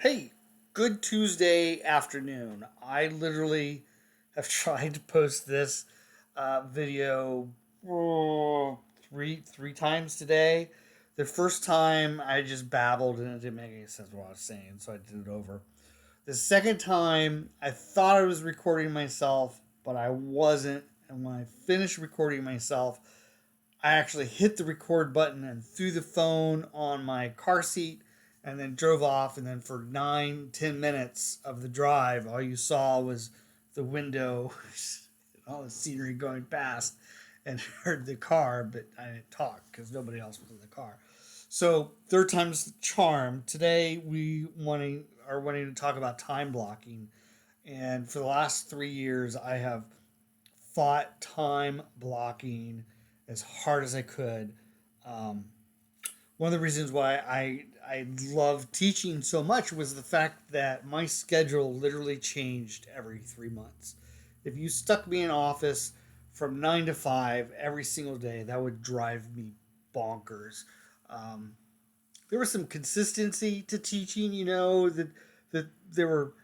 Hey, good Tuesday afternoon. I literally have tried to post this video three times today. The first time I just babbled and it didn't make any sense what I was saying, so I did it over. The second time I thought I was recording myself, but I wasn't. And when I finished recording myself, I actually hit the record button and threw the phone on my car seat and then drove off. And then for 9, 10 minutes of the drive, all you saw was the window, all the scenery going past, and heard the car, but I didn't talk because nobody else was in the car. So, third time's the charm. Today, are wanting to talk about time blocking. And for the last 3 years, I have fought time blocking as hard as I could. Um, One of the reasons why I love teaching so much was the fact that my schedule literally changed every 3 months. If you stuck me in office from 9 to 5 every single day, that would drive me bonkers. Um, there was some consistency to teaching, that there were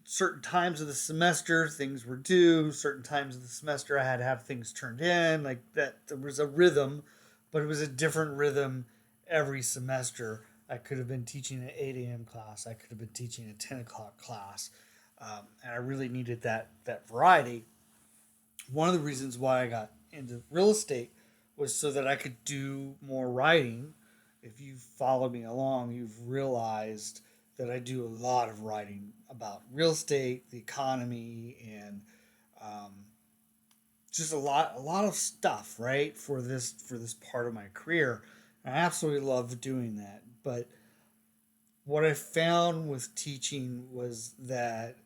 certain times of the semester things were due, certain times of the semester I had to have things turned in, like that. There was a rhythm, but it was a different rhythm every semester. I could have been teaching an 8 a.m. class, I could have been teaching a 10 o'clock class, and I really needed that variety. One of the reasons why I got into real estate was so that I could do more writing. If you follow me along, you've realized that I do a lot of writing about real estate, the economy, and um, just a lot of stuff, right, for this part of my career. I absolutely love doing that. But what I found with teaching was that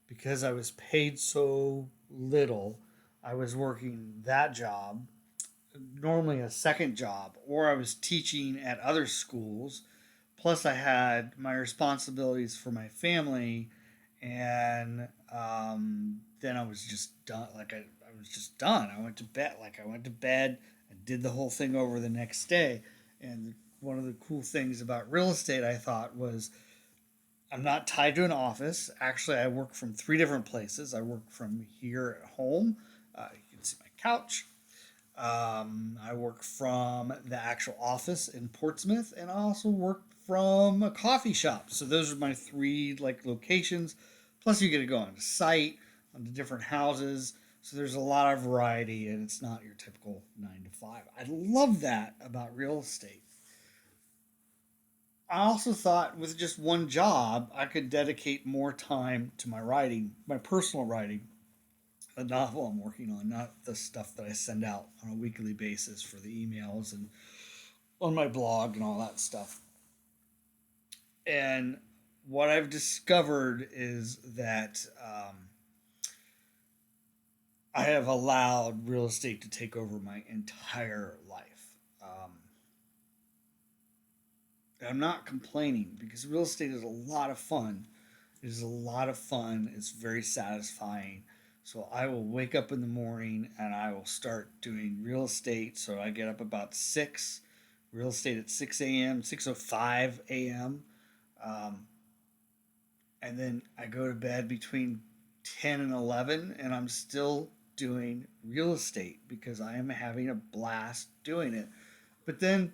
because I was paid so little, I was working that job, normally a second job, or I was teaching at other schools. Plus, I had my responsibilities for my family, and then I was just done. I was just done. I went to bed. I went to bed and did the whole thing over the next day. And one of the cool things about real estate, I thought, was I'm not tied to an office. Actually, I work from three different places. I work from here at home. You can see my couch. I work from the actual office in Portsmouth, and I also work from a coffee shop. So those are my three locations. Plus, you get to go on site, on the different houses. So there's a lot of variety, and it's not your typical 9 to 5. I love that about real estate. I also thought with just one job, I could dedicate more time to my writing, my personal writing, the novel I'm working on, not the stuff that I send out on a weekly basis for the emails and on my blog and all that stuff. And what I've discovered is that I have allowed real estate to take over my entire life. I'm not complaining because real estate is a lot of fun. It is a lot of fun. It's very satisfying. So I will wake up in the morning and I will start doing real estate. So I get up about 6, real estate at 6 a.m., 6:05 a.m. Um, and then I go to bed between 10 and 11, and I'm still doing real estate because I am having a blast doing it. But then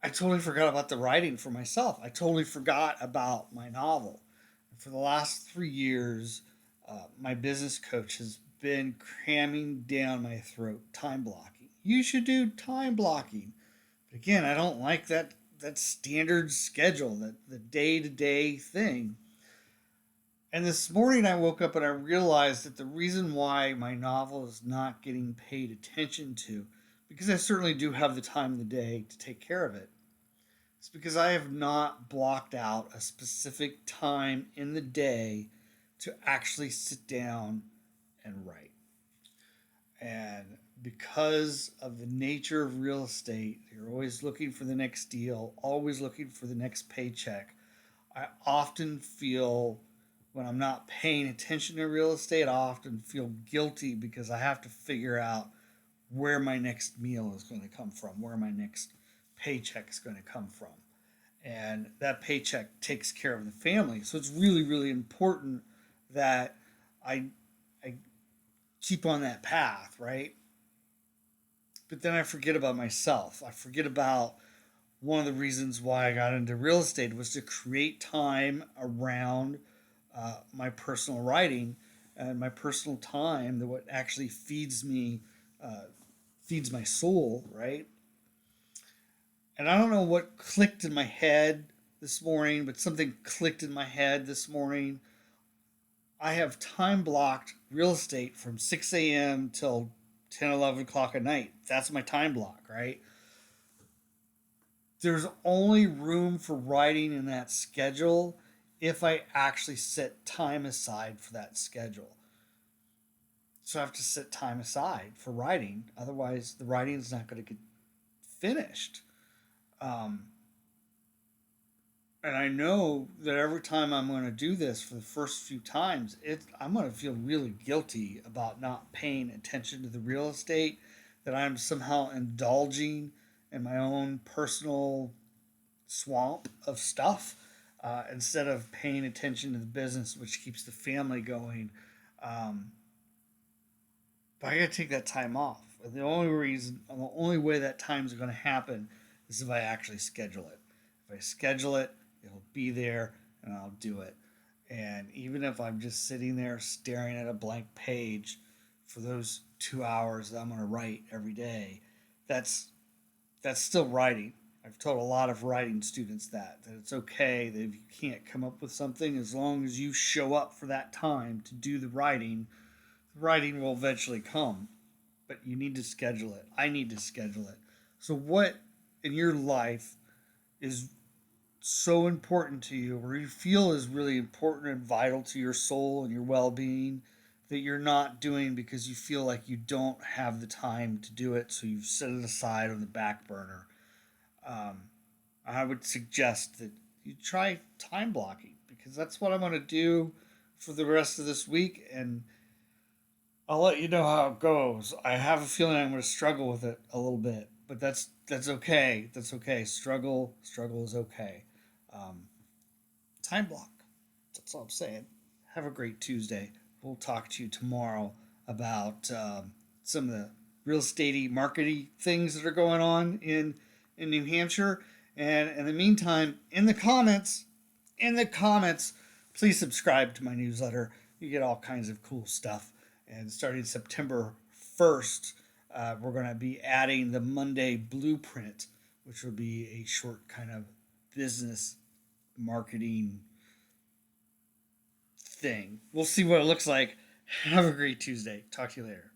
I totally forgot about the writing for myself. I totally forgot about my novel. For the last 3 years, my business coach has been cramming down my throat time blocking. You should do time blocking. But again, I don't like that standard schedule, that the day to day thing. And this morning I woke up and I realized that the reason why my novel is not getting paid attention to, because I certainly do have the time of the day to take care of it, it's because I have not blocked out a specific time in the day to actually sit down and write. And because of the nature of real estate, you're always looking for the next deal, always looking for the next paycheck. I often feel when I'm not paying attention to real estate, I often feel guilty because I have to figure out where my next meal is going to come from, where my next paycheck is going to come from. and that paycheck takes care of the family. So it's really, really important that I I keep on that path, right? But then I forget about myself. I forget about one of the reasons why I got into real estate was to create time around my personal writing and my personal time, that what actually feeds me, uh, feeds my soul, right? And I don't know what clicked in my head this morning, but something clicked in my head this morning. I have time blocked real estate from 6 a.m. till 10, 11 o'clock at night. That's my time block, right? There's only room for writing in that schedule if I actually set time aside for that schedule. So I have to set time aside for writing. Otherwise, the writing is not going to get finished. Um, and I know that every time I'm going to do this for the first few times, I'm going to feel really guilty about not paying attention to the real estate, that I'm somehow indulging in my own personal swamp of stuff instead of paying attention to the business, which keeps the family going. Um, but I got to take that time off. The only way that time's going to happen is if I actually schedule it. If I schedule it, it'll be there and I'll do it. And even if I'm just sitting there staring at a blank page for those 2 hours that I'm going to write every day, that's that's still writing. I've told a lot of writing students that it's okay that if you can't come up with something, as long as you show up for that time to do the writing will eventually come. But you need to schedule it. I need to schedule it. So, what in your life is so important to you, or you feel is really important and vital to your soul and your well being, that you're not doing because you feel like you don't have the time to do it, so you've set it aside on the back burner? Um, I would suggest that you try time blocking, because that's what I'm going to do for the rest of this week, and I'll let you know how it goes. I have a feeling I'm going to struggle with it a little bit, but that's okay. That's okay. Struggle is okay. Um, Time block. That's all I'm saying. Have a great Tuesday. We'll talk to you tomorrow about some of the real estate marketing things that are going on in New Hampshire. And in the meantime, in the comments, please subscribe to my newsletter. You get all kinds of cool stuff. And starting September 1st, we're going to be adding the Monday Blueprint, which will be a short kind of business marketing thing. We'll see what it looks like. Have a great Tuesday. Talk to you later.